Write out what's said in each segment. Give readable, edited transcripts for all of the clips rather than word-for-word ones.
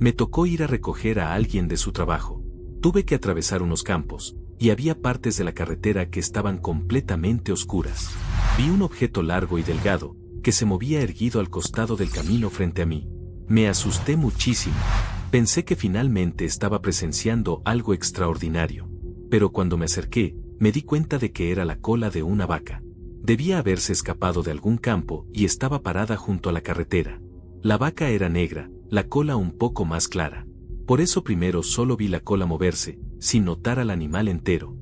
Me tocó ir a recoger a alguien de su trabajo. Tuve que atravesar unos campos, y había partes de la carretera que estaban completamente oscuras. Vi un objeto largo y delgado, que se movía erguido al costado del camino frente a mí. Me asusté muchísimo. Pensé que finalmente estaba presenciando algo extraordinario. Pero cuando me acerqué, me di cuenta de que era la cola de una vaca. Debía haberse escapado de algún campo y estaba parada junto a la carretera. La vaca era negra, la cola un poco más clara. Por eso primero solo vi la cola moverse, sin notar al animal entero.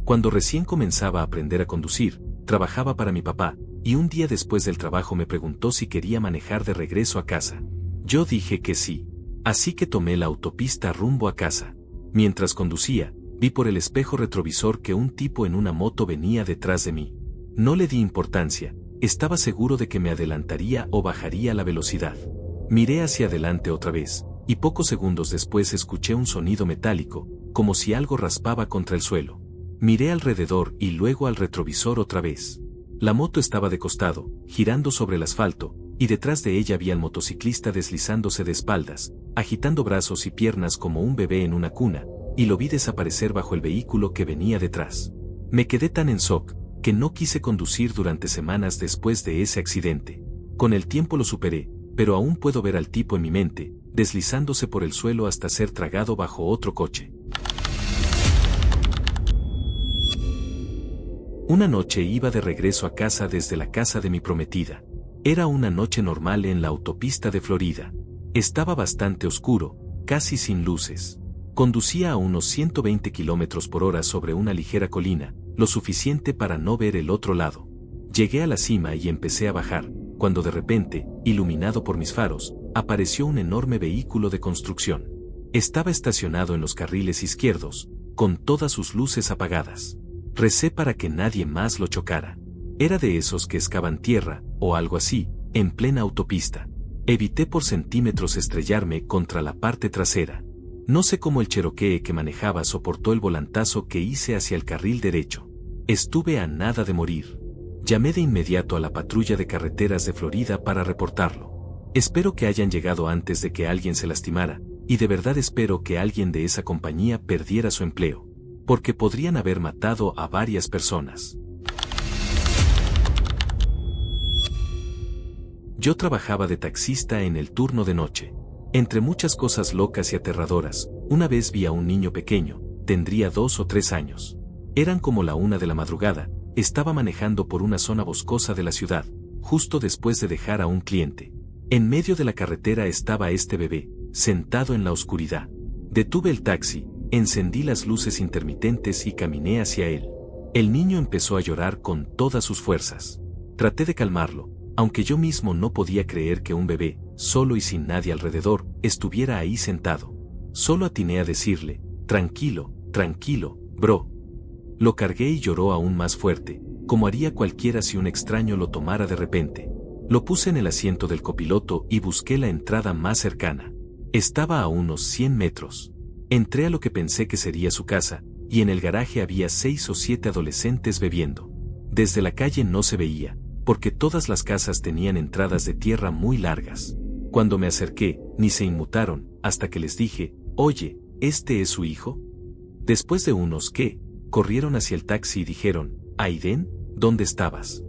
Cuando recién comenzaba a aprender a conducir, trabajaba para mi papá, y un día después del trabajo me preguntó si quería manejar de regreso a casa. Yo dije que sí. Así que tomé la autopista rumbo a casa. Mientras conducía, vi por el espejo retrovisor que un tipo en una moto venía detrás de mí. No le di importancia, estaba seguro de que me adelantaría o bajaría la velocidad. Miré hacia adelante otra vez, y pocos segundos después escuché un sonido metálico, como si algo raspaba contra el suelo. Miré alrededor y luego al retrovisor otra vez. La moto estaba de costado, girando sobre el asfalto, y detrás de ella vi al motociclista deslizándose de espaldas, agitando brazos y piernas como un bebé en una cuna, y lo vi desaparecer bajo el vehículo que venía detrás. Me quedé tan en shock, que no quise conducir durante semanas después de ese accidente. Con el tiempo lo superé, pero aún puedo ver al tipo en mi mente, deslizándose por el suelo hasta ser tragado bajo otro coche. Una noche iba de regreso a casa desde la casa de mi prometida. Era una noche normal en la autopista de Florida. Estaba bastante oscuro, casi sin luces. Conducía a unos 120 kilómetros por hora sobre una ligera colina, lo suficiente para no ver el otro lado. Llegué a la cima y empecé a bajar, cuando de repente, iluminado por mis faros, apareció un enorme vehículo de construcción. Estaba estacionado en los carriles izquierdos, con todas sus luces apagadas. Recé para que nadie más lo chocara. Era de esos que excavan tierra, o algo así, en plena autopista. Evité por centímetros estrellarme contra la parte trasera. No sé cómo el Cherokee que manejaba soportó el volantazo que hice hacia el carril derecho. Estuve a nada de morir. Llamé de inmediato a la patrulla de carreteras de Florida para reportarlo. Espero que hayan llegado antes de que alguien se lastimara, y de verdad espero que alguien de esa compañía perdiera su empleo, porque podrían haber matado a varias personas. Yo trabajaba de taxista en el turno de noche. Entre muchas cosas locas y aterradoras, una vez vi a un niño pequeño, tendría 2 o 3 años. Eran como la 1 de la madrugada, estaba manejando por una zona boscosa de la ciudad, justo después de dejar a un cliente. En medio de la carretera estaba este bebé, sentado en la oscuridad. Detuve el taxi, encendí las luces intermitentes y caminé hacia él. El niño empezó a llorar con todas sus fuerzas. Traté de calmarlo, aunque yo mismo no podía creer que un bebé, solo y sin nadie alrededor, estuviera ahí sentado. Solo atiné a decirle, tranquilo, tranquilo, bro. Lo cargué y lloró aún más fuerte, como haría cualquiera si un extraño lo tomara de repente. Lo puse en el asiento del copiloto y busqué la entrada más cercana. Estaba a unos 100 metros. Entré a lo que pensé que sería su casa, y en el garaje había 6 o 7 adolescentes bebiendo. Desde la calle no se veía, porque todas las casas tenían entradas de tierra muy largas. Cuando me acerqué, ni se inmutaron, hasta que les dije, oye, ¿este es su hijo? Después de unos ¿qué? Corrieron hacia el taxi y dijeron, Aiden, ¿dónde estabas?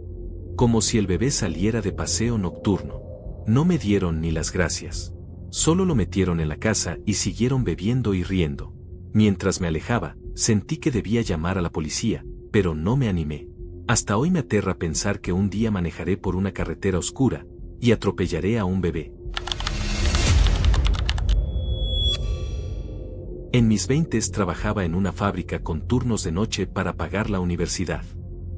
Como si el bebé saliera de paseo nocturno. No me dieron ni las gracias. Solo lo metieron en la casa y siguieron bebiendo y riendo. Mientras me alejaba, sentí que debía llamar a la policía, pero no me animé. Hasta hoy me aterra pensar que un día manejaré por una carretera oscura y atropellaré a un bebé. En mis 20s trabajaba en una fábrica con turnos de noche para pagar la universidad.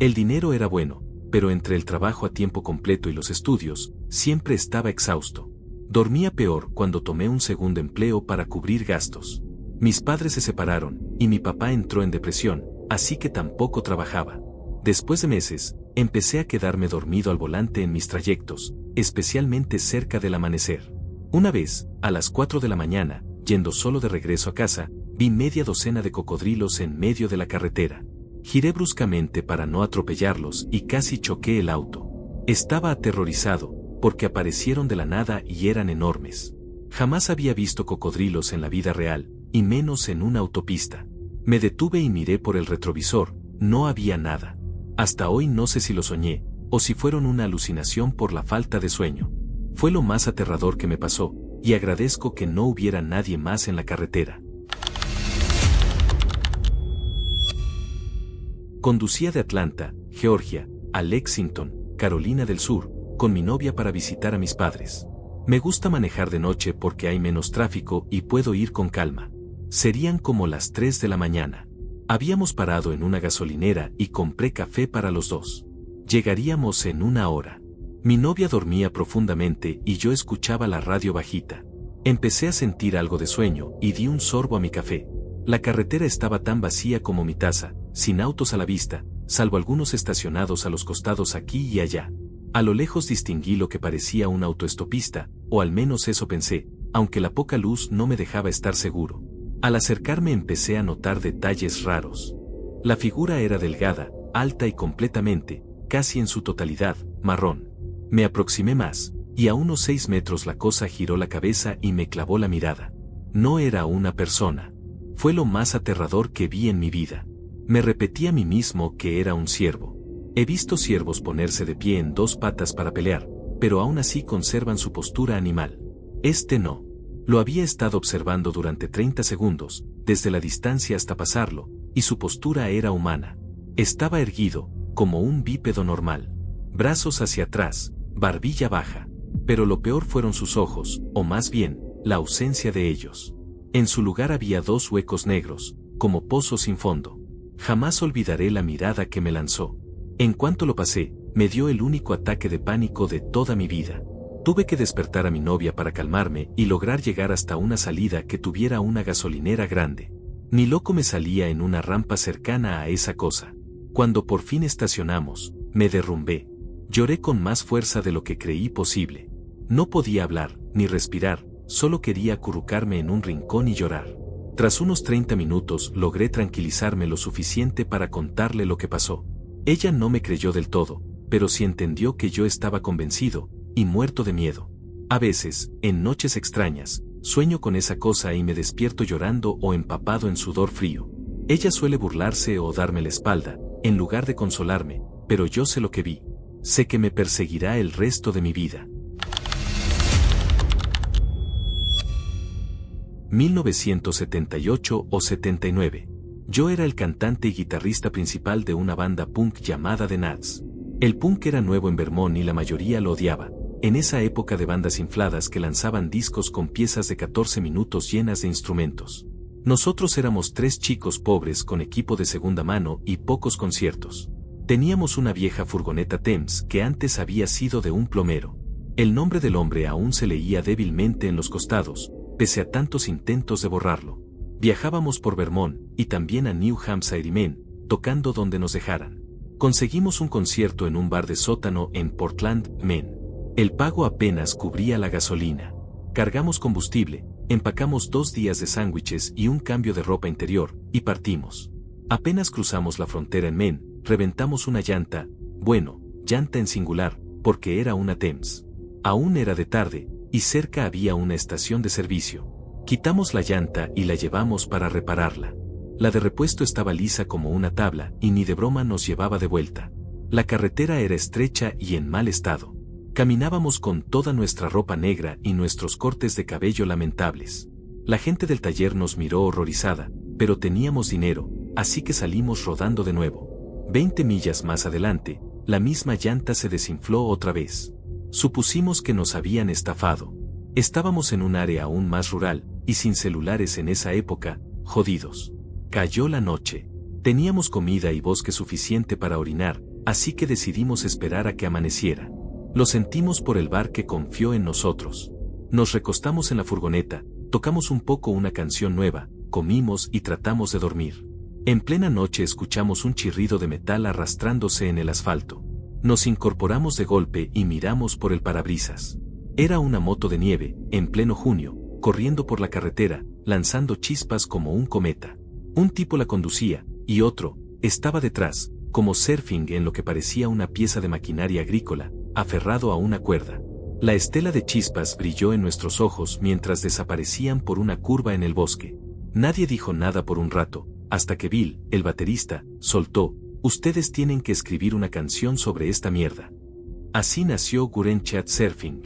El dinero era bueno, pero entre el trabajo a tiempo completo y los estudios, siempre estaba exhausto. Dormía peor cuando tomé un segundo empleo para cubrir gastos. Mis padres se separaron, y mi papá entró en depresión, así que tampoco trabajaba. Después de meses, empecé a quedarme dormido al volante en mis trayectos, especialmente cerca del amanecer. Una vez, a las 4 de la mañana, yendo solo de regreso a casa, vi media docena de cocodrilos en medio de la carretera. Giré bruscamente para no atropellarlos y casi choqué el auto. Estaba aterrorizado, porque aparecieron de la nada y eran enormes. Jamás había visto cocodrilos en la vida real, y menos en una autopista. Me detuve y miré por el retrovisor, no había nada. Hasta hoy no sé si lo soñé, o si fueron una alucinación por la falta de sueño. Fue lo más aterrador que me pasó, y agradezco que no hubiera nadie más en la carretera. Conducía de Atlanta, Georgia, a Lexington, Carolina del Sur, con mi novia para visitar a mis padres. Me gusta manejar de noche porque hay menos tráfico y puedo ir con calma. Serían como las 3 de la mañana. Habíamos parado en una gasolinera y compré café para los dos. Llegaríamos en 1 hora. Mi novia dormía profundamente y yo escuchaba la radio bajita. Empecé a sentir algo de sueño y di un sorbo a mi café. La carretera estaba tan vacía como mi taza, sin autos a la vista, salvo algunos estacionados a los costados aquí y allá. A lo lejos distinguí lo que parecía un autoestopista, o al menos eso pensé, aunque la poca luz no me dejaba estar seguro. Al acercarme empecé a notar detalles raros. La figura era delgada, alta y completamente, casi en su totalidad, marrón. Me aproximé más, y a unos 6 metros la cosa giró la cabeza y me clavó la mirada. No era una persona. Fue lo más aterrador que vi en mi vida. Me repetí a mí mismo que era un ciervo. He visto ciervos ponerse de pie en 2 patas para pelear, pero aún así conservan su postura animal. Este no. Lo había estado observando durante 30 segundos, desde la distancia hasta pasarlo, y su postura era humana. Estaba erguido, como un bípedo normal. Brazos hacia atrás, barbilla baja. Pero lo peor fueron sus ojos, o más bien, la ausencia de ellos. En su lugar había 2 huecos negros, como pozos sin fondo. Jamás olvidaré la mirada que me lanzó. En cuanto lo pasé, me dio el único ataque de pánico de toda mi vida. Tuve que despertar a mi novia para calmarme y lograr llegar hasta una salida que tuviera una gasolinera grande. Ni loco me salía en una rampa cercana a esa cosa. Cuando por fin estacionamos, me derrumbé. Lloré con más fuerza de lo que creí posible. No podía hablar, ni respirar, solo quería acurrucarme en un rincón y llorar. Tras unos 30 minutos logré tranquilizarme lo suficiente para contarle lo que pasó. Ella no me creyó del todo, pero sí entendió que yo estaba convencido, y muerto de miedo. A veces, en noches extrañas, sueño con esa cosa y me despierto llorando o empapado en sudor frío. Ella suele burlarse o darme la espalda, en lugar de consolarme, pero yo sé lo que vi. Sé que me perseguirá el resto de mi vida. 1978 o 79. Yo era el cantante y guitarrista principal de una banda punk llamada The Nats. El punk era nuevo en Vermont y la mayoría lo odiaba, en esa época de bandas infladas que lanzaban discos con piezas de 14 minutos llenas de instrumentos. Nosotros éramos 3 chicos pobres con equipo de segunda mano y pocos conciertos. Teníamos una vieja furgoneta Thames que antes había sido de un plomero. El nombre del hombre aún se leía débilmente en los costados, pese a tantos intentos de borrarlo. Viajábamos por Vermont, y también a New Hampshire y Maine, tocando donde nos dejaran. Conseguimos un concierto en un bar de sótano en Portland, Maine. El pago apenas cubría la gasolina. Cargamos combustible, empacamos 2 días de sándwiches y un cambio de ropa interior, y partimos. Apenas cruzamos la frontera en Maine, reventamos una llanta, llanta en singular, porque era una Thames. Aún era de tarde, y cerca había una estación de servicio. Quitamos la llanta y la llevamos para repararla. La de repuesto estaba lisa como una tabla y ni de broma nos llevaba de vuelta. La carretera era estrecha y en mal estado. Caminábamos con toda nuestra ropa negra y nuestros cortes de cabello lamentables. La gente del taller nos miró horrorizada, pero teníamos dinero, así que salimos rodando de nuevo. 20 millas más adelante, la misma llanta se desinfló otra vez. Supusimos que nos habían estafado. Estábamos en un área aún más rural, y sin celulares en esa época, jodidos. Cayó la noche. Teníamos comida y bosque suficiente para orinar, así que decidimos esperar a que amaneciera. Lo sentimos por el bar que confió en nosotros. Nos recostamos en la furgoneta, tocamos un poco una canción nueva, comimos y tratamos de dormir. En plena noche escuchamos un chirrido de metal arrastrándose en el asfalto. Nos incorporamos de golpe y miramos por el parabrisas. Era una moto de nieve, en pleno junio, corriendo por la carretera, lanzando chispas como un cometa. Un tipo la conducía, y otro, estaba detrás, como surfing en lo que parecía una pieza de maquinaria agrícola, aferrado a una cuerda. La estela de chispas brilló en nuestros ojos mientras desaparecían por una curva en el bosque. Nadie dijo nada por un rato, hasta que Bill, el baterista, soltó: ustedes tienen que escribir una canción sobre esta mierda. Así nació Guren Chat Surfing.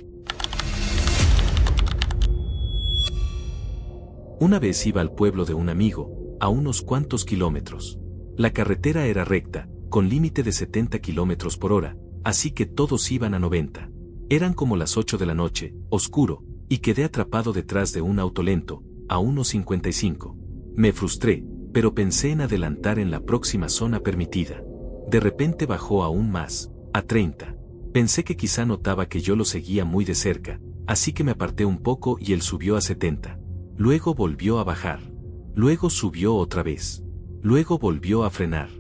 Una vez iba al pueblo de un amigo, a unos cuantos kilómetros. La carretera era recta, con límite de 70 kilómetros por hora, así que todos iban a 90. Eran como las 8 de la noche, oscuro, y quedé atrapado detrás de un auto lento, a unos 55. Me frustré, pero pensé en adelantar en la próxima zona permitida. De repente bajó aún más, a 30. Pensé que quizá notaba que yo lo seguía muy de cerca, así que me aparté un poco y él subió a 70. Luego volvió a bajar. Luego subió otra vez. Luego volvió a frenar.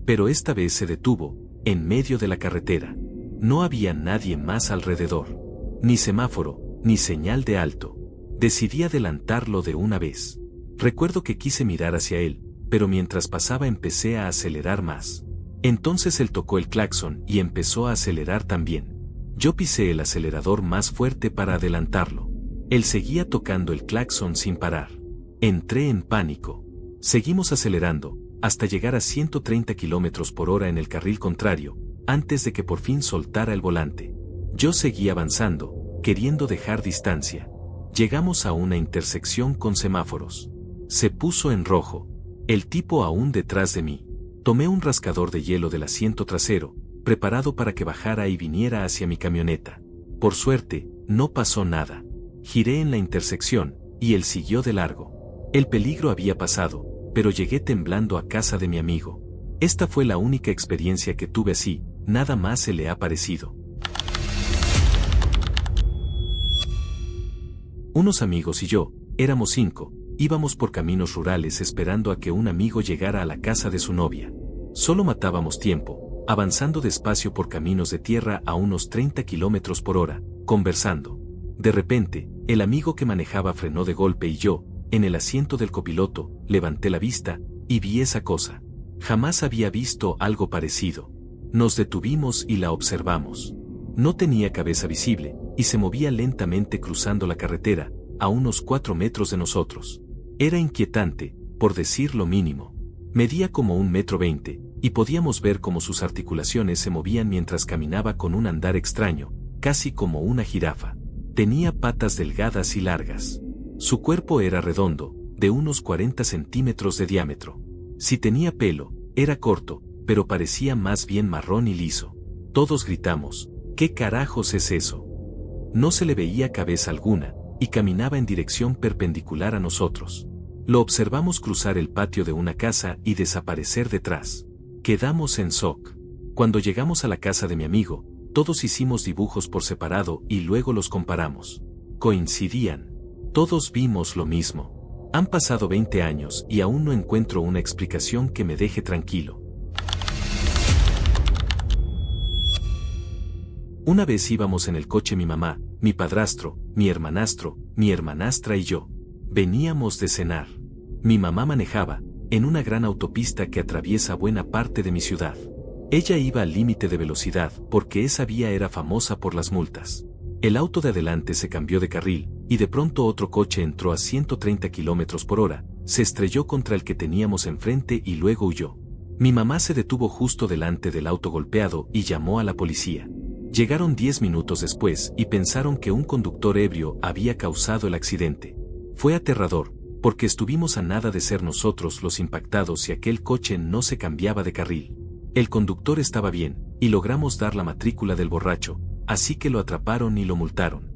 Pero esta vez se detuvo, en medio de la carretera. No había nadie más alrededor. Ni semáforo, ni señal de alto. Decidí adelantarlo de una vez. Recuerdo que quise mirar hacia él, pero mientras pasaba empecé a acelerar más. Entonces él tocó el claxon y empezó a acelerar también. Yo pisé el acelerador más fuerte para adelantarlo. Él seguía tocando el claxon sin parar. Entré en pánico. Seguimos acelerando, hasta llegar a 130 kilómetros por hora en el carril contrario, antes de que por fin soltara el volante. Yo seguí avanzando, queriendo dejar distancia. Llegamos a una intersección con semáforos. Se puso en rojo. El tipo aún detrás de mí. Tomé un rascador de hielo del asiento trasero, preparado para que bajara y viniera hacia mi camioneta. Por suerte, no pasó nada. Giré en la intersección, y él siguió de largo. El peligro había pasado, pero llegué temblando a casa de mi amigo. Esta fue la única experiencia que tuve así, nada más se le ha parecido. Unos amigos y yo, éramos 5, íbamos por caminos rurales esperando a que un amigo llegara a la casa de su novia. Solo matábamos tiempo, avanzando despacio por caminos de tierra a unos 30 kilómetros por hora, conversando. De repente, el amigo que manejaba frenó de golpe y yo, en el asiento del copiloto, levanté la vista, y vi esa cosa. Jamás había visto algo parecido. Nos detuvimos y la observamos. No tenía cabeza visible, y se movía lentamente cruzando la carretera, a unos 4 metros de nosotros. Era inquietante, por decir lo mínimo. Medía como 1,20 m, y podíamos ver cómo sus articulaciones se movían mientras caminaba con un andar extraño, casi como una jirafa. Tenía patas delgadas y largas. Su cuerpo era redondo, de unos 40 centímetros de diámetro. Si tenía pelo, era corto, pero parecía más bien marrón y liso. Todos gritamos: ¿qué carajos es eso? No se le veía cabeza alguna, y caminaba en dirección perpendicular a nosotros. Lo observamos cruzar el patio de una casa y desaparecer detrás. Quedamos en shock. Cuando llegamos a la casa de mi amigo, todos hicimos dibujos por separado y luego los comparamos. Coincidían. Todos vimos lo mismo. Han pasado 20 años y aún no encuentro una explicación que me deje tranquilo. Una vez íbamos en el coche mi mamá, mi padrastro, mi hermanastro, mi hermanastra y yo. Veníamos de cenar. Mi mamá manejaba, en una gran autopista que atraviesa buena parte de mi ciudad. Ella iba al límite de velocidad porque esa vía era famosa por las multas. El auto de adelante se cambió de carril, y de pronto otro coche entró a 130 kilómetros por hora, se estrelló contra el que teníamos enfrente y luego huyó. Mi mamá se detuvo justo delante del auto golpeado y llamó a la policía. Llegaron 10 minutos después y pensaron que un conductor ebrio había causado el accidente. Fue aterrador, porque estuvimos a nada de ser nosotros los impactados y aquel coche no se cambiaba de carril. El conductor estaba bien, y logramos dar la matrícula del borracho, así que lo atraparon y lo multaron.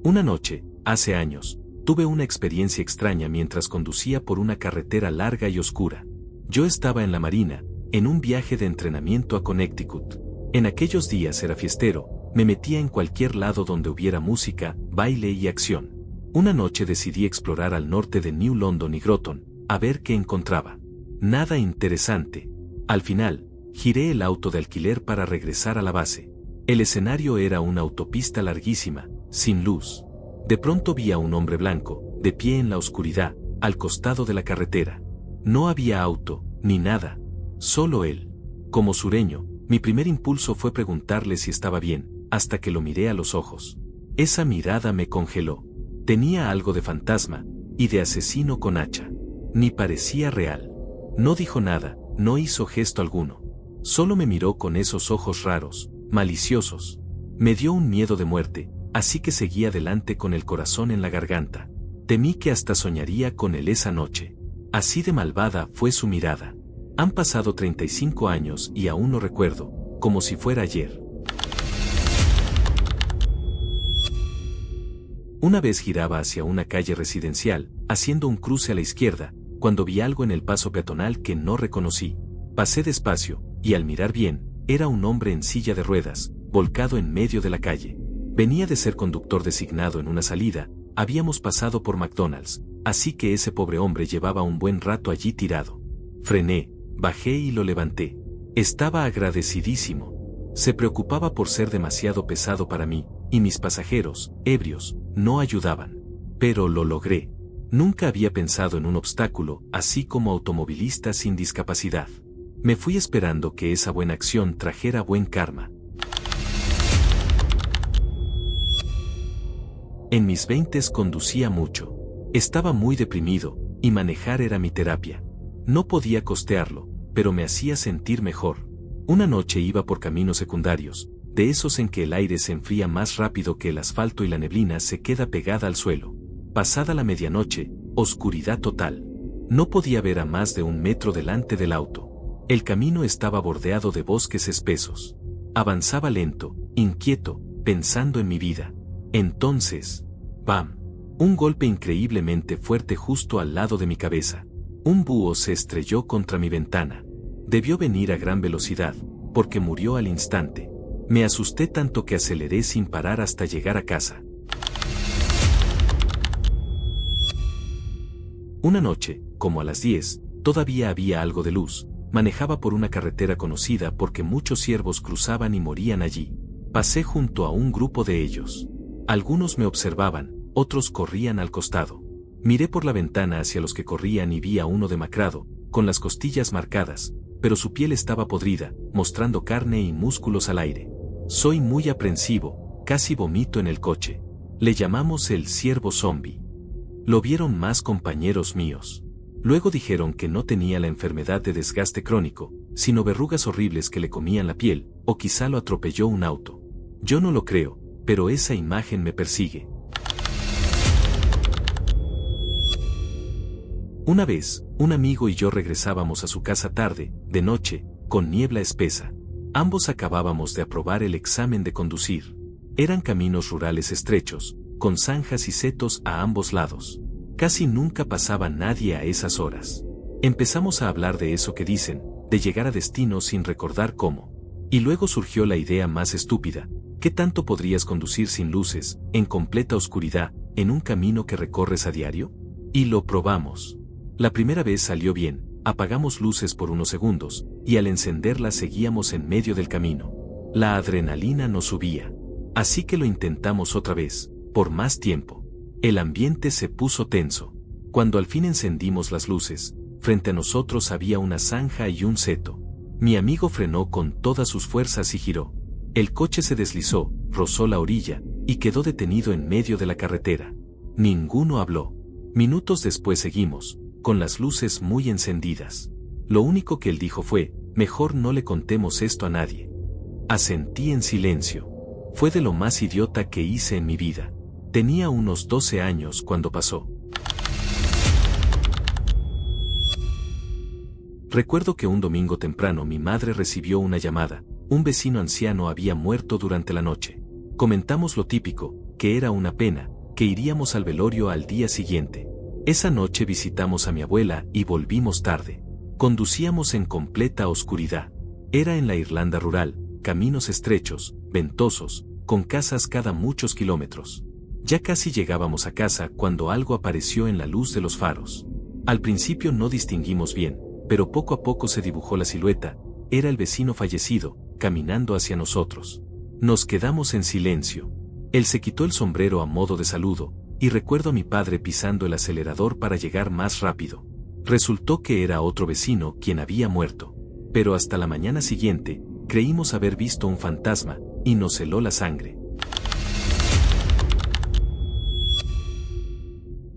Una noche, hace años, tuve una experiencia extraña mientras conducía por una carretera larga y oscura. Yo estaba en la marina, en un viaje de entrenamiento a Connecticut. En aquellos días era fiestero, me metía en cualquier lado donde hubiera música, baile y acción. Una noche decidí explorar al norte de New London y Groton, a ver qué encontraba. Nada interesante. Al final, giré el auto de alquiler para regresar a la base. El escenario era una autopista larguísima, sin luz. De pronto vi a un hombre blanco, de pie en la oscuridad, al costado de la carretera. No había auto, ni nada. Solo él. Como sureño, Mi primer impulso fue preguntarle si estaba bien, hasta que lo miré a los ojos. Esa mirada me congeló. Tenía algo de fantasma, y de asesino con hacha. Ni parecía real. No dijo nada, no hizo gesto alguno. Solo me miró con esos ojos raros, maliciosos. Me dio un miedo de muerte, así que seguí adelante con el corazón en la garganta. Temí que hasta soñaría con él esa noche. Así de malvada fue su mirada. Han pasado 35 años y aún lo recuerdo, como si fuera ayer. Una vez giraba hacia una calle residencial, haciendo un cruce a la izquierda, cuando vi algo en el paso peatonal que no reconocí. Pasé despacio, y al mirar bien, era un hombre en silla de ruedas, volcado en medio de la calle. Venía de ser conductor designado en una salida, habíamos pasado por McDonald's, así que ese pobre hombre llevaba un buen rato allí tirado. Frené, bajé y lo levanté. Estaba agradecidísimo. Se preocupaba por ser demasiado pesado para mí, y mis pasajeros, ebrios, no ayudaban. Pero lo logré. Nunca había pensado en un obstáculo, así como automovilista sin discapacidad. Me fui esperando que esa buena acción trajera buen karma. En mis 20s conducía mucho. Estaba muy deprimido, y manejar era mi terapia. No podía costearlo, pero me hacía sentir mejor. Una noche iba por caminos secundarios, de esos en que el aire se enfría más rápido que el asfalto y la neblina se queda pegada al suelo. Pasada la medianoche, oscuridad total. No podía ver a más de 1 metro delante del auto. El camino estaba bordeado de bosques espesos. Avanzaba lento, inquieto, pensando en mi vida. Entonces, ¡bam! Un golpe increíblemente fuerte justo al lado de mi cabeza. Un búho se estrelló contra mi ventana. Debió venir a gran velocidad, porque murió al instante. Me asusté tanto que aceleré sin parar hasta llegar a casa. Una noche, como a las 10, todavía había algo de luz. Manejaba por una carretera conocida porque muchos ciervos cruzaban y morían allí. Pasé junto a un grupo de ellos. Algunos me observaban, otros corrían al costado. Miré por la ventana hacia los que corrían y vi a uno demacrado, con las costillas marcadas, pero su piel estaba podrida, mostrando carne y músculos al aire. Soy muy aprensivo, casi vomito en el coche. Le llamamos el ciervo zombie. Lo vieron más compañeros míos. Luego dijeron que no tenía la enfermedad de desgaste crónico, sino verrugas horribles que le comían la piel, o quizá lo atropelló un auto. Yo no lo creo, pero esa imagen me persigue. Una vez, un amigo y yo regresábamos a su casa tarde, de noche, con niebla espesa. Ambos acabábamos de aprobar el examen de conducir. Eran caminos rurales estrechos, con zanjas y setos a ambos lados. Casi nunca pasaba nadie a esas horas. Empezamos a hablar de eso que dicen, de llegar a destino sin recordar cómo. Y luego surgió la idea más estúpida: ¿qué tanto podrías conducir sin luces, en completa oscuridad, en un camino que recorres a diario? Y lo probamos. La primera vez salió bien, apagamos luces por unos segundos, y al encenderlas seguíamos en medio del camino. La adrenalina nos subía. Así que lo intentamos otra vez, por más tiempo. El ambiente se puso tenso. Cuando al fin encendimos las luces, frente a nosotros había una zanja y un seto. Mi amigo frenó con todas sus fuerzas y giró. El coche se deslizó, rozó la orilla, y quedó detenido en medio de la carretera. Ninguno habló. Minutos después seguimos, con las luces muy encendidas. Lo único que él dijo fue: mejor no le contemos esto a nadie. Asentí en silencio. Fue de lo más idiota que hice en mi vida. Tenía unos 12 años cuando pasó. Recuerdo que un domingo temprano mi madre recibió una llamada. Un vecino anciano había muerto durante la noche. Comentamos lo típico, que era una pena, que iríamos al velorio al día siguiente. Esa noche visitamos a mi abuela y volvimos tarde. Conducíamos en completa oscuridad. Era en la Irlanda rural, caminos estrechos, ventosos, con casas cada muchos kilómetros. Ya casi llegábamos a casa cuando algo apareció en la luz de los faros. Al principio no distinguimos bien, pero poco a poco se dibujó la silueta. Era el vecino fallecido, caminando hacia nosotros. Nos quedamos en silencio. Él se quitó el sombrero a modo de saludo, y recuerdo a mi padre pisando el acelerador para llegar más rápido. Resultó que era otro vecino quien había muerto. Pero hasta la mañana siguiente, Creímos haber visto un fantasma, y nos heló la sangre.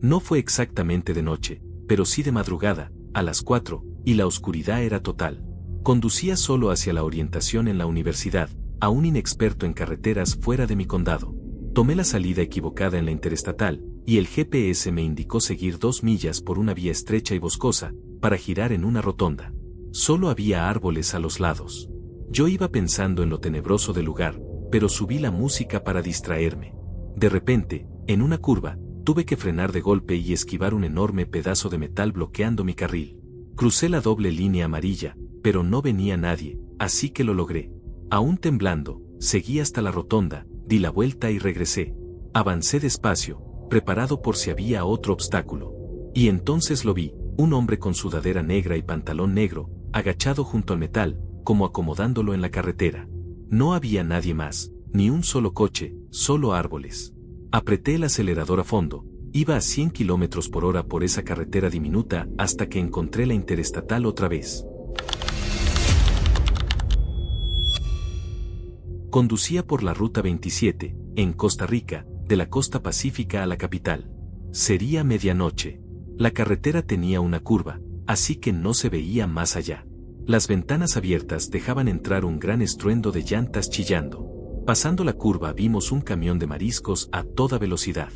No fue exactamente de noche, pero sí de madrugada, a las 4, y la oscuridad era total. Conducía solo hacia la orientación en la universidad, aún inexperto en carreteras fuera de mi condado. Tomé la salida equivocada en la interestatal, y el GPS me indicó seguir 2 millas por una vía estrecha y boscosa, para girar en una rotonda. Solo había árboles a los lados. Yo iba pensando en lo tenebroso del lugar, pero subí la música para distraerme. De repente, en una curva, tuve que frenar de golpe y esquivar un enorme pedazo de metal bloqueando mi carril. Crucé la doble línea amarilla, pero no venía nadie, así que lo logré. Aún temblando, seguí hasta la rotonda, di la vuelta y regresé. Avancé despacio, preparado por si había otro obstáculo. Y entonces lo vi, un hombre con sudadera negra y pantalón negro, agachado junto al metal, como acomodándolo en la carretera. No había nadie más, ni un solo coche, solo árboles. Apreté el acelerador a fondo, iba a 100 km/h por esa carretera diminuta hasta que encontré la interestatal otra vez. Conducía por la Ruta 27, en Costa Rica, de la costa pacífica a la capital. Sería medianoche. La carretera tenía una curva, así que no se veía más allá. Las ventanas abiertas dejaban entrar un gran estruendo de llantas chillando. Pasando la curva vimos un camión de mariscos a toda velocidad.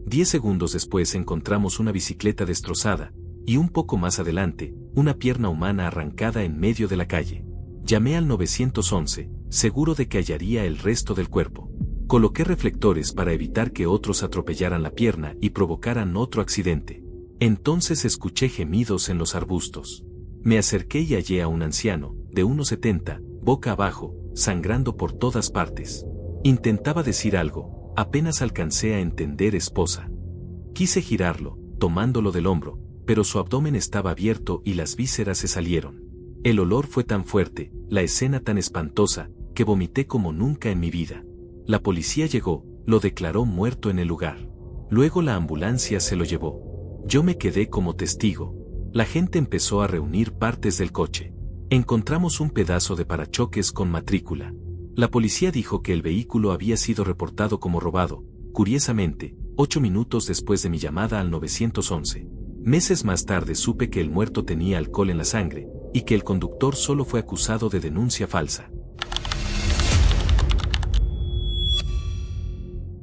10 segundos después encontramos una bicicleta destrozada, y un poco más adelante, una pierna humana arrancada en medio de la calle. Llamé al 911, seguro de que hallaría el resto del cuerpo. Coloqué reflectores para evitar que otros atropellaran la pierna y provocaran otro accidente. Entonces escuché gemidos en los arbustos. Me acerqué y hallé a un anciano, de 1,70, boca abajo, sangrando por todas partes. Intentaba decir algo, apenas alcancé a entender esposa. Quise girarlo, tomándolo del hombro, pero su abdomen estaba abierto y las vísceras se salieron. El olor fue tan fuerte, la escena tan espantosa, que vomité como nunca en mi vida. La policía llegó, lo declaró muerto en el lugar. Luego la ambulancia se lo llevó. Yo me quedé como testigo. La gente empezó a reunir partes del coche. Encontramos un pedazo de parachoques con matrícula. La policía dijo que el vehículo había sido reportado como robado, curiosamente, 8 minutos después de mi llamada al 911. Meses más tarde supe que el muerto tenía alcohol en la sangre, y que el conductor solo fue acusado de denuncia falsa.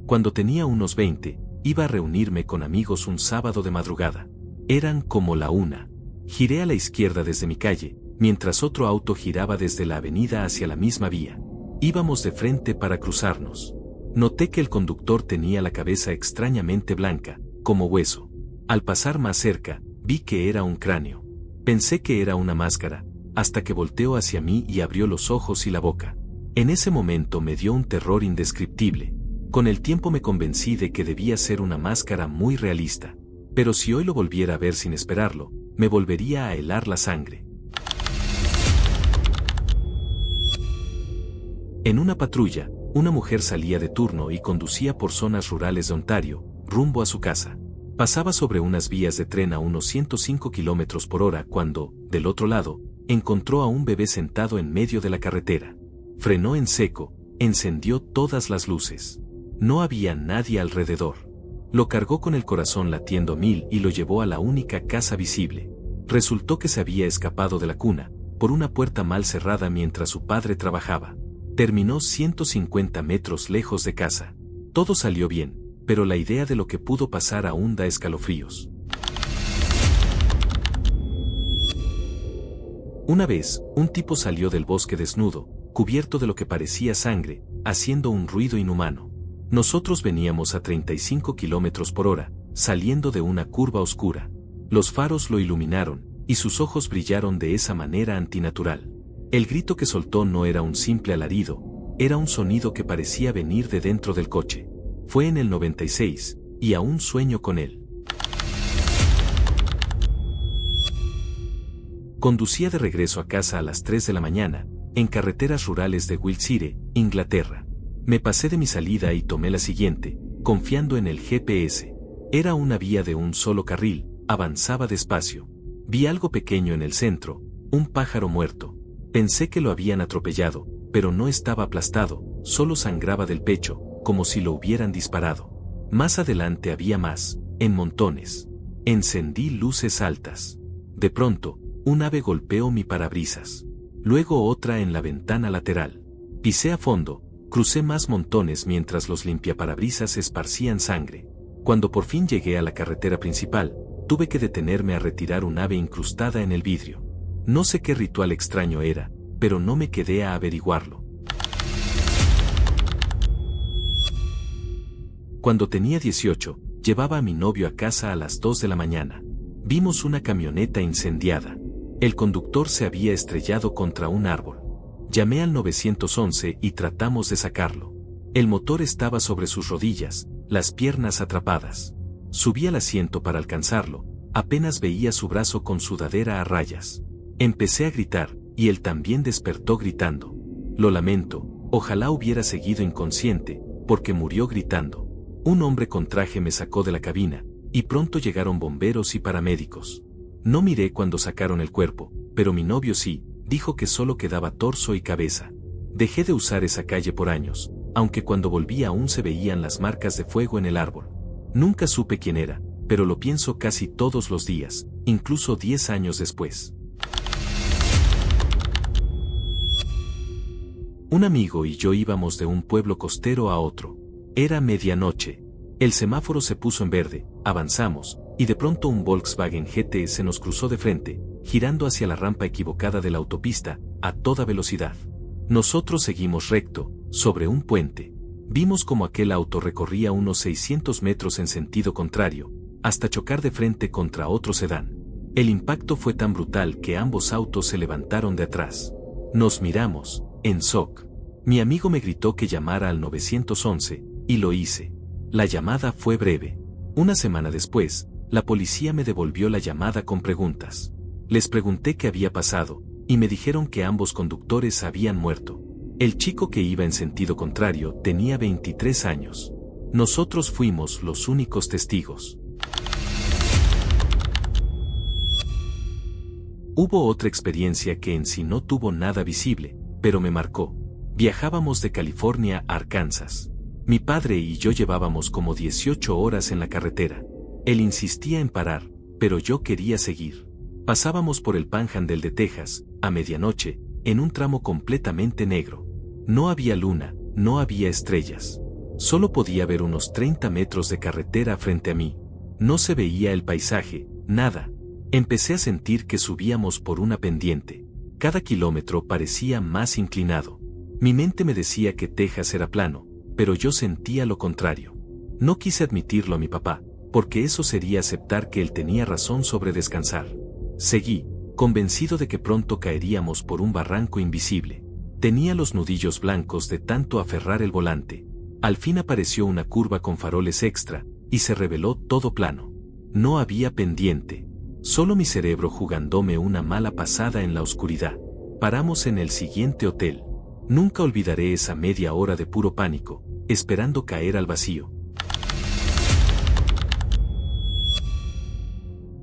Cuando tenía unos 20, iba a reunirme con amigos un sábado de madrugada. Eran como la 1. Giré a la izquierda desde mi calle, mientras otro auto giraba desde la avenida hacia la misma vía. Íbamos de frente para cruzarnos. Noté que el conductor tenía la cabeza extrañamente blanca, como hueso. Al pasar más cerca, vi que era un cráneo. Pensé que era una máscara, hasta que volteó hacia mí y abrió los ojos y la boca. En ese momento me dio un terror indescriptible. Con el tiempo me convencí de que debía ser una máscara muy realista. Pero si hoy lo volviera a ver sin esperarlo, me volvería a helar la sangre. En una patrulla, una mujer salía de turno y conducía por zonas rurales de Ontario, rumbo a su casa. Pasaba sobre unas vías de tren a unos 105 km/h cuando, del otro lado, encontró a un bebé sentado en medio de la carretera. Frenó en seco, encendió todas las luces. No había nadie alrededor. Lo cargó con el corazón latiendo a 1000 y lo llevó a la única casa visible. Resultó que se había escapado de la cuna, por una puerta mal cerrada mientras su padre trabajaba. Terminó 150 metros lejos de casa. Todo salió bien, pero la idea de lo que pudo pasar aún da escalofríos. Una vez, un tipo salió del bosque desnudo, cubierto de lo que parecía sangre, haciendo un ruido inhumano. Nosotros veníamos a 35 km/h, saliendo de una curva oscura. Los faros lo iluminaron, y sus ojos brillaron de esa manera antinatural. El grito que soltó no era un simple alarido, era un sonido que parecía venir de dentro del coche. Fue en el 96, y aún sueño con él. Conducía de regreso a casa a las 3 de la mañana, en carreteras rurales de Wiltshire, Inglaterra. Me pasé de mi salida y tomé la siguiente, confiando en el GPS. Era una vía de un solo carril, avanzaba despacio. Vi algo pequeño en el centro, un pájaro muerto. Pensé que lo habían atropellado, pero no estaba aplastado, solo sangraba del pecho, como si lo hubieran disparado. Más adelante había más, en montones. Encendí luces altas. De pronto, un ave golpeó mi parabrisas. Luego otra en la ventana lateral. Pisé a fondo, crucé más montones mientras los limpiaparabrisas esparcían sangre. Cuando por fin llegué a la carretera principal, tuve que detenerme a retirar un ave incrustada en el vidrio. No sé qué ritual extraño era, pero no me quedé a averiguarlo. Cuando tenía 18, llevaba a mi novio a casa a las 2 de la mañana. Vimos una camioneta incendiada. El conductor se había estrellado contra un árbol. Llamé al 911 y tratamos de sacarlo. El motor estaba sobre sus rodillas, las piernas atrapadas. Subí al asiento para alcanzarlo, apenas veía su brazo con sudadera a rayas. Empecé a gritar, y él también despertó gritando. Lo lamento, ojalá hubiera seguido inconsciente, porque murió gritando. Un hombre con traje me sacó de la cabina, y pronto llegaron bomberos y paramédicos. No miré cuando sacaron el cuerpo, pero mi novio sí, dijo que solo quedaba torso y cabeza. Dejé de usar esa calle por años, aunque cuando volví aún se veían las marcas de fuego en el árbol. Nunca supe quién era, pero lo pienso casi todos los días, incluso 10 años después. Un amigo y yo íbamos de un pueblo costero a otro. Era medianoche. El semáforo se puso en verde, avanzamos, y de pronto un Volkswagen GT se nos cruzó de frente, girando hacia la rampa equivocada de la autopista, a toda velocidad. Nosotros seguimos recto, sobre un puente. Vimos como aquel auto recorría unos 600 metros en sentido contrario, hasta chocar de frente contra otro sedán. El impacto fue tan brutal que ambos autos se levantaron de atrás. Nos miramos, en shock. Mi amigo me gritó que llamara al 911, y lo hice. La llamada fue breve. Una semana después, la policía me devolvió la llamada con preguntas. Les pregunté qué había pasado, y me dijeron que ambos conductores habían muerto. El chico que iba en sentido contrario tenía 23 años. Nosotros fuimos los únicos testigos. Hubo otra experiencia que en sí no tuvo nada visible, pero me marcó. Viajábamos de California a Arkansas. Mi padre y yo llevábamos como 18 horas en la carretera. Él insistía en parar, pero yo quería seguir. Pasábamos por el Panhandle de Texas, a medianoche, en un tramo completamente negro. No había luna, no había estrellas. Solo podía ver unos 30 metros de carretera frente a mí. No se veía el paisaje, nada. Empecé a sentir que subíamos por una pendiente. Cada kilómetro parecía más inclinado. Mi mente me decía que Texas era plano, pero yo sentía lo contrario. No quise admitirlo a mi papá, porque eso sería aceptar que él tenía razón sobre descansar. Seguí, convencido de que pronto caeríamos por un barranco invisible. Tenía los nudillos blancos de tanto aferrar el volante. Al fin apareció una curva con faroles extra, y se reveló todo plano. No había pendiente. Solo mi cerebro jugándome una mala pasada en la oscuridad. Paramos en el siguiente hotel. Nunca olvidaré esa media hora de puro pánico, esperando caer al vacío.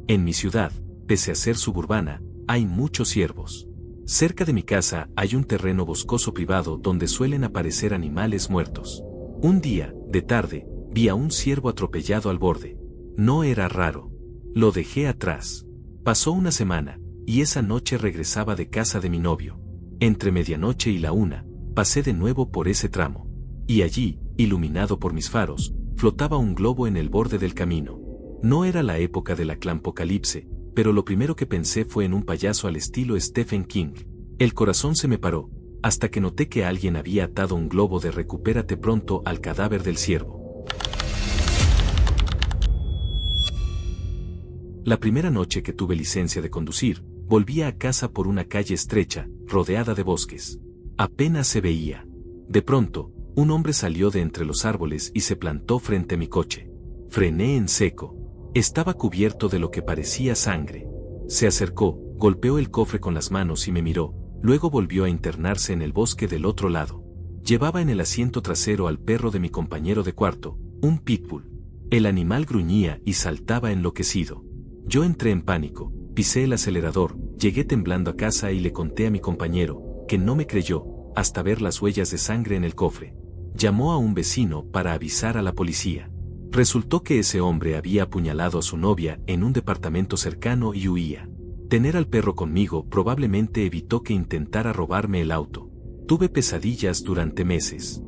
En mi ciudad, pese a ser suburbana, hay muchos ciervos. Cerca de mi casa hay un terreno boscoso privado donde suelen aparecer animales muertos. Un día, de tarde, vi a un ciervo atropellado al borde. No era raro. Lo dejé atrás. Pasó una semana, y esa noche regresaba de casa de mi novio. Entre medianoche y la 1, pasé de nuevo por ese tramo. Y allí, iluminado por mis faros, flotaba un globo en el borde del camino. No era la época de la Clampocalipse, pero lo primero que pensé fue en un payaso al estilo Stephen King. El corazón se me paró, hasta que noté que alguien había atado un globo de recupérate pronto al cadáver del ciervo. La primera noche que tuve licencia de conducir, volvía a casa por una calle estrecha, rodeada de bosques. Apenas se veía. De pronto, un hombre salió de entre los árboles y se plantó frente a mi coche. Frené en seco. Estaba cubierto de lo que parecía sangre. Se acercó, golpeó el cofre con las manos y me miró, luego volvió a internarse en el bosque del otro lado. Llevaba en el asiento trasero al perro de mi compañero de cuarto, un pitbull. El animal gruñía y saltaba enloquecido. Yo entré en pánico, pisé el acelerador, llegué temblando a casa y le conté a mi compañero, que no me creyó, hasta ver las huellas de sangre en el cofre. Llamó a un vecino para avisar a la policía. Resultó que ese hombre había apuñalado a su novia en un departamento cercano y huía. Tener al perro conmigo probablemente evitó que intentara robarme el auto. Tuve pesadillas durante meses.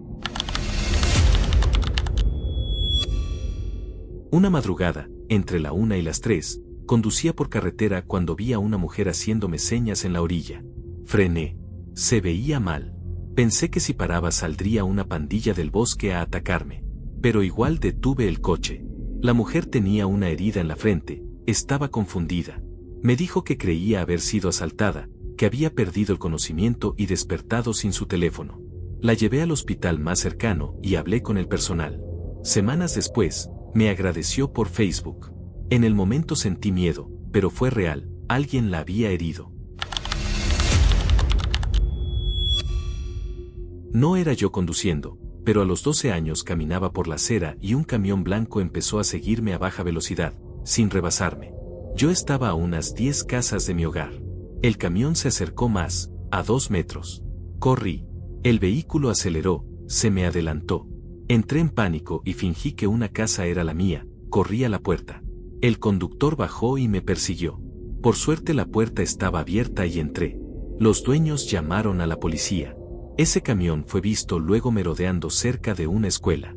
Una madrugada, entre la 1 y las 3, conducía por carretera cuando vi a una mujer haciéndome señas en la orilla. Frené. Se veía mal. Pensé que si paraba saldría una pandilla del bosque a atacarme. Pero igual detuve el coche. La mujer tenía una herida en la frente, estaba confundida. Me dijo que creía haber sido asaltada, que había perdido el conocimiento y despertado sin su teléfono. La llevé al hospital más cercano y hablé con el personal. Semanas después, me agradeció por Facebook. En el momento sentí miedo, pero fue real, alguien la había herido. No era yo conduciendo, pero a los 12 años caminaba por la acera y un camión blanco empezó a seguirme a baja velocidad, sin rebasarme. Yo estaba a unas 10 casas de mi hogar. El camión se acercó más, a 2 metros. Corrí. El vehículo aceleró, se me adelantó. Entré en pánico y fingí que una casa era la mía, corrí a la puerta. El conductor bajó y me persiguió. Por suerte la puerta estaba abierta y entré. Los dueños llamaron a la policía. Ese camión fue visto luego merodeando cerca de una escuela.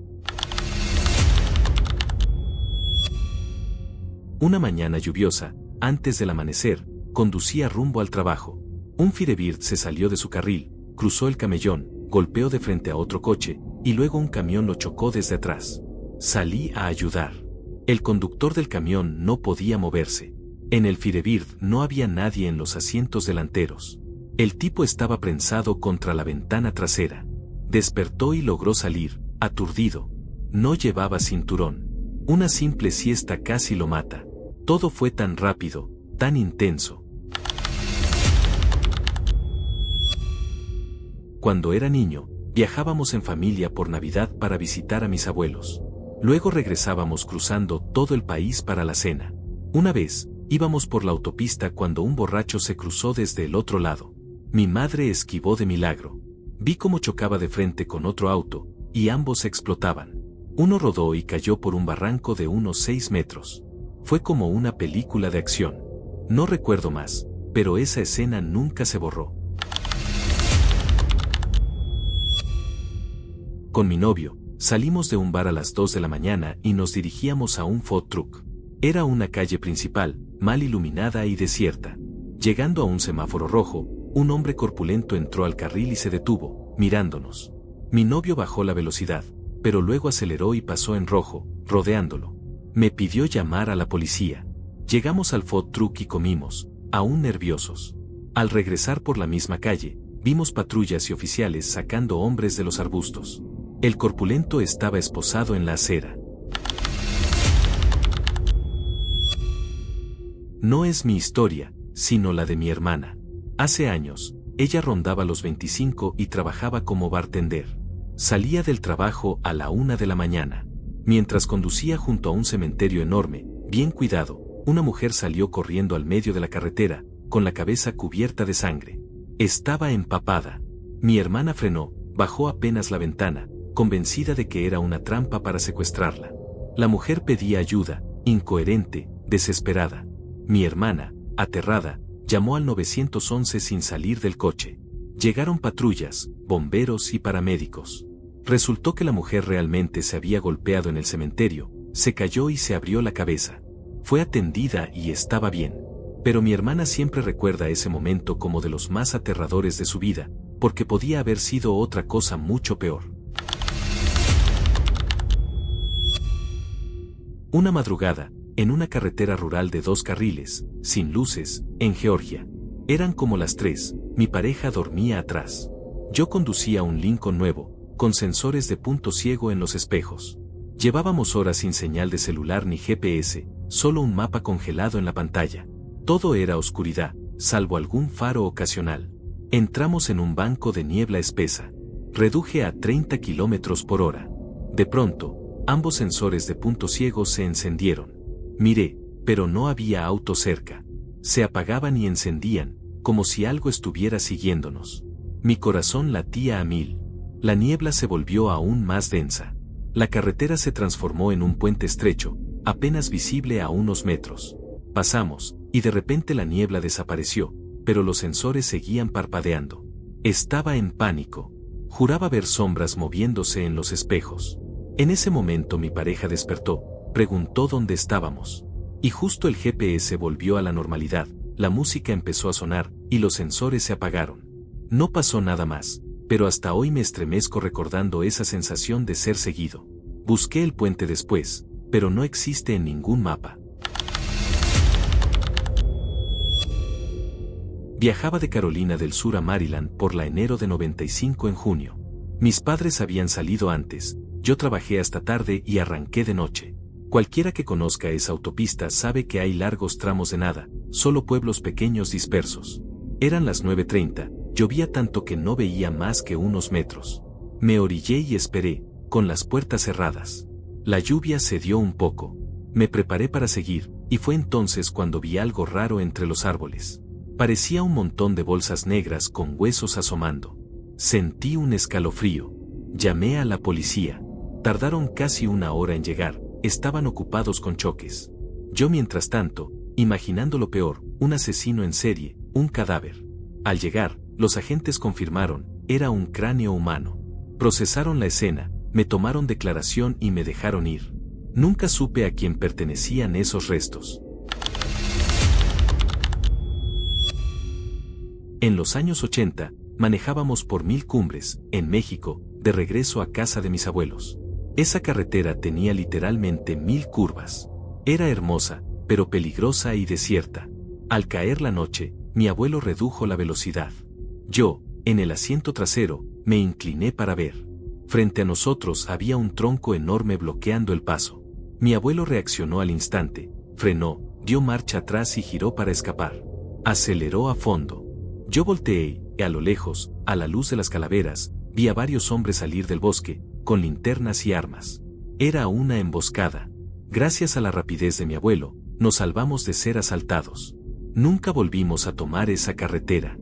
Una mañana lluviosa, antes del amanecer, conducía rumbo al trabajo. Un Firebird se salió de su carril, cruzó el camellón, golpeó de frente a otro coche, y luego un camión lo chocó desde atrás. Salí a ayudar. El conductor del camión no podía moverse. En el Firebird no había nadie en los asientos delanteros. El tipo estaba prensado contra la ventana trasera. Despertó y logró salir, aturdido. No llevaba cinturón. Una simple siesta casi lo mata. Todo fue tan rápido, tan intenso. Cuando era niño, viajábamos en familia por Navidad para visitar a mis abuelos. Luego regresábamos cruzando todo el país para la cena. Una vez, íbamos por la autopista cuando un borracho se cruzó desde el otro lado. Mi madre esquivó de milagro. Vi cómo chocaba de frente con otro auto, y ambos explotaban. Uno rodó y cayó por un barranco de unos 6 metros. Fue como una película de acción. No recuerdo más, pero esa escena nunca se borró. Con mi novio, salimos de un bar a las 2 de la mañana y nos dirigíamos a un food truck. Era una calle principal, mal iluminada y desierta. Llegando a un semáforo rojo, un hombre corpulento entró al carril y se detuvo, mirándonos. Mi novio bajó la velocidad, pero luego aceleró y pasó en rojo, rodeándolo. Me pidió llamar a la policía. Llegamos al food truck y comimos, aún nerviosos. Al regresar por la misma calle, vimos patrullas y oficiales sacando hombres de los arbustos. El corpulento estaba esposado en la acera. No es mi historia, sino la de mi hermana. Hace años, ella rondaba los 25 y trabajaba como bartender. Salía del trabajo a la 1 de la mañana. Mientras conducía junto a un cementerio enorme, bien cuidado, una mujer salió corriendo al medio de la carretera, con la cabeza cubierta de sangre. Estaba empapada. Mi hermana frenó, bajó apenas la ventana, convencida de que era una trampa para secuestrarla. La mujer pedía ayuda, incoherente, desesperada. Mi hermana, aterrada, llamó al 911 sin salir del coche. Llegaron patrullas, bomberos y paramédicos. Resultó que la mujer realmente se había golpeado en el cementerio, se cayó y se abrió la cabeza. Fue atendida y estaba bien. Pero mi hermana siempre recuerda ese momento como de los más aterradores de su vida, porque podía haber sido otra cosa mucho peor. Una madrugada, en una carretera rural de 2 carriles, sin luces, en Georgia. Eran como las 3, mi pareja dormía atrás. Yo conducía un Lincoln nuevo, con sensores de punto ciego en los espejos. Llevábamos horas sin señal de celular ni GPS, solo un mapa congelado en la pantalla. Todo era oscuridad, salvo algún faro ocasional. Entramos en un banco de niebla espesa. Reduje a 30 km/h. De pronto, ambos sensores de punto ciego se encendieron. Miré, pero no había auto cerca. Se apagaban y encendían, como si algo estuviera siguiéndonos. Mi corazón latía a 1000. La niebla se volvió aún más densa. La carretera se transformó en un puente estrecho, apenas visible a unos metros. Pasamos, y de repente la niebla desapareció, pero los sensores seguían parpadeando. Estaba en pánico. Juraba ver sombras moviéndose en los espejos. En ese momento mi pareja despertó, preguntó dónde estábamos. Y justo el GPS volvió a la normalidad, la música empezó a sonar, y los sensores se apagaron. No pasó nada más, pero hasta hoy me estremezco recordando esa sensación de ser seguido. Busqué el puente después, pero no existe en ningún mapa. Viajaba de Carolina del Sur a Maryland por la enero de 95 en junio. Mis padres habían salido antes, yo trabajé hasta tarde y arranqué de noche. Cualquiera que conozca esa autopista sabe que hay largos tramos de nada, solo pueblos pequeños dispersos. Eran las 9:30, llovía tanto que no veía más que unos metros. Me orillé y esperé, con las puertas cerradas. La lluvia cedió un poco. Me preparé para seguir, y fue entonces cuando vi algo raro entre los árboles. Parecía un montón de bolsas negras con huesos asomando. Sentí un escalofrío. Llamé a la policía. Tardaron casi una hora en llegar, estaban ocupados con choques. Yo mientras tanto, imaginando lo peor, un asesino en serie, un cadáver. Al llegar, los agentes confirmaron, era un cráneo humano. Procesaron la escena, me tomaron declaración y me dejaron ir. Nunca supe a quién pertenecían esos restos. En los años 80, manejábamos por 1000 Cumbres, en México, de regreso a casa de mis abuelos. Esa carretera tenía literalmente 1000 curvas. Era hermosa, pero peligrosa y desierta. Al caer la noche, mi abuelo redujo la velocidad. Yo, en el asiento trasero, me incliné para ver. Frente a nosotros había un tronco enorme bloqueando el paso. Mi abuelo reaccionó al instante, frenó, dio marcha atrás y giró para escapar. Aceleró a fondo. Yo volteé y, a lo lejos, a la luz de las calaveras, vi a varios hombres salir del bosque, con linternas y armas. Era una emboscada. Gracias a la rapidez de mi abuelo, nos salvamos de ser asaltados. Nunca volvimos a tomar esa carretera.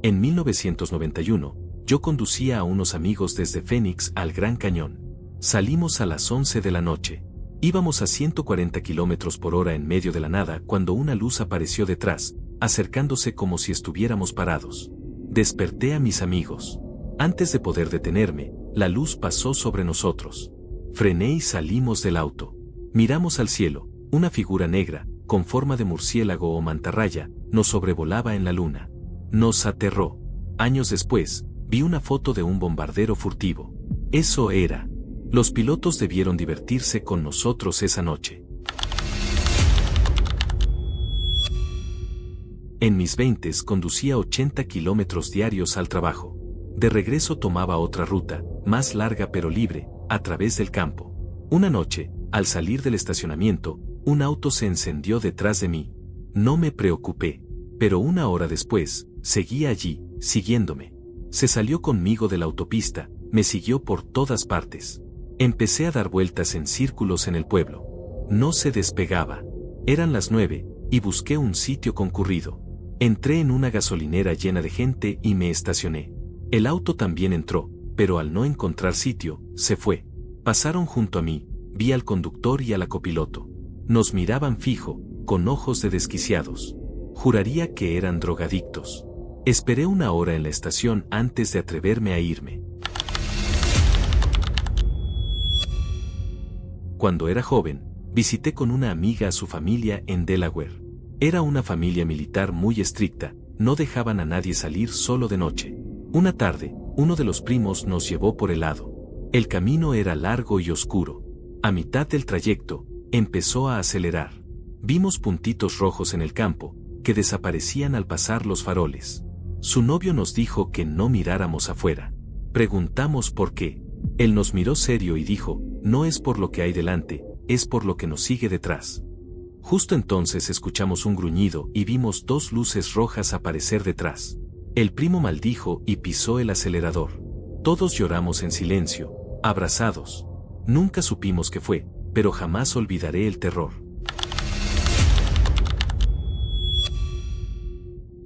En 1991, yo conducía a unos amigos desde Phoenix al Gran Cañón. Salimos a las 11 de la noche. Íbamos a 140 km/h en medio de la nada cuando una luz apareció detrás, acercándose como si estuviéramos parados. Desperté a mis amigos. Antes de poder detenerme, la luz pasó sobre nosotros. Frené y salimos del auto. Miramos al cielo, una figura negra, con forma de murciélago o mantarraya, nos sobrevolaba en la luna. Nos aterró. Años después, vi una foto de un bombardero furtivo. Eso era. Los pilotos debieron divertirse con nosotros esa noche. En mis 20s conducía 80 kilómetros diarios al trabajo. De regreso tomaba otra ruta, más larga pero libre, a través del campo. Una noche, al salir del estacionamiento, un auto se encendió detrás de mí. No me preocupé, pero una hora después, seguía allí, siguiéndome. Se salió conmigo de la autopista, me siguió por todas partes. Empecé a dar vueltas en círculos en el pueblo. No se despegaba. Eran las 9, y busqué un sitio concurrido. Entré en una gasolinera llena de gente y me estacioné. El auto también entró, pero al no encontrar sitio, se fue. Pasaron junto a mí, vi al conductor y a la copiloto. Nos miraban fijo, con ojos de desquiciados. Juraría que eran drogadictos. Esperé una hora en la estación antes de atreverme a irme. Cuando era joven, visité con una amiga a su familia en Delaware. Era una familia militar muy estricta, no dejaban a nadie salir solo de noche. Una tarde, uno de los primos nos llevó por helado. El camino era largo y oscuro. A mitad del trayecto, empezó a acelerar. Vimos puntitos rojos en el campo, que desaparecían al pasar los faroles. Su novio nos dijo que no miráramos afuera. Preguntamos por qué. Él nos miró serio y dijo, no es por lo que hay delante, es por lo que nos sigue detrás. Justo entonces escuchamos un gruñido y vimos dos luces rojas aparecer detrás. El primo maldijo y pisó el acelerador. Todos lloramos en silencio, abrazados. Nunca supimos qué fue, pero jamás olvidaré el terror.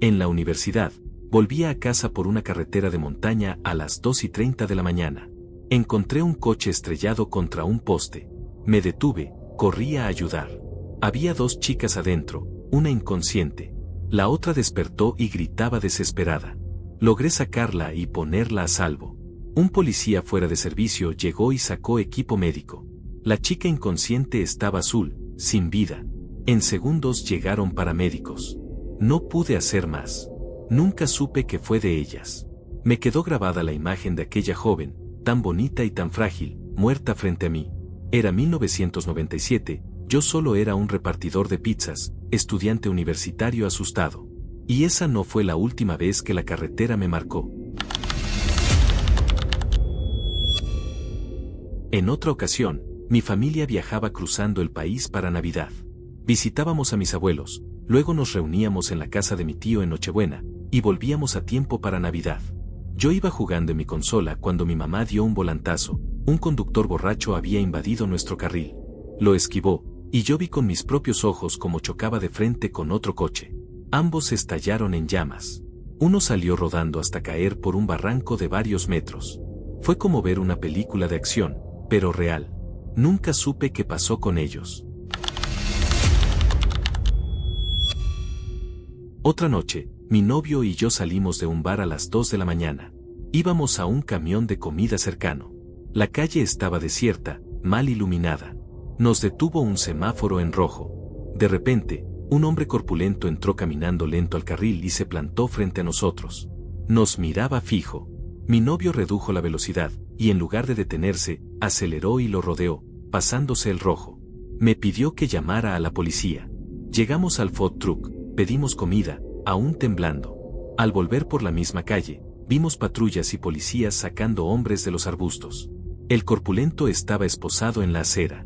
En la universidad, volvía a casa por una carretera de montaña a las 2:30 de la mañana. Encontré un coche estrellado contra un poste. Me detuve, corrí a ayudar. Había 2 chicas adentro, una inconsciente. La otra despertó y gritaba desesperada. Logré sacarla y ponerla a salvo. Un policía fuera de servicio llegó y sacó equipo médico. La chica inconsciente estaba azul, sin vida. En segundos llegaron paramédicos. No pude hacer más. Nunca supe qué fue de ellas. Me quedó grabada la imagen de aquella joven, tan bonita y tan frágil, muerta frente a mí. Era 1997, yo solo era un repartidor de pizzas, estudiante universitario asustado. Y esa no fue la última vez que la carretera me marcó. En otra ocasión, mi familia viajaba cruzando el país para Navidad. Visitábamos a mis abuelos, luego nos reuníamos en la casa de mi tío en Nochebuena, y volvíamos a tiempo para Navidad. Yo iba jugando en mi consola cuando mi mamá dio un volantazo. Un conductor borracho había invadido nuestro carril. Lo esquivó, y yo vi con mis propios ojos cómo chocaba de frente con otro coche. Ambos estallaron en llamas. Uno salió rodando hasta caer por un barranco de varios metros. Fue como ver una película de acción, pero real. Nunca supe qué pasó con ellos. Otra noche, mi novio y yo salimos de un bar a las 2 de la mañana. Íbamos a un camión de comida cercano. La calle estaba desierta, mal iluminada. Nos detuvo un semáforo en rojo. De repente, un hombre corpulento entró caminando lento al carril y se plantó frente a nosotros. Nos miraba fijo. Mi novio redujo la velocidad, y en lugar de detenerse, aceleró y lo rodeó, pasándose el rojo. Me pidió que llamara a la policía. Llegamos al food truck, pedimos comida, aún temblando. Al volver por la misma calle, vimos patrullas y policías sacando hombres de los arbustos. El corpulento estaba esposado en la acera.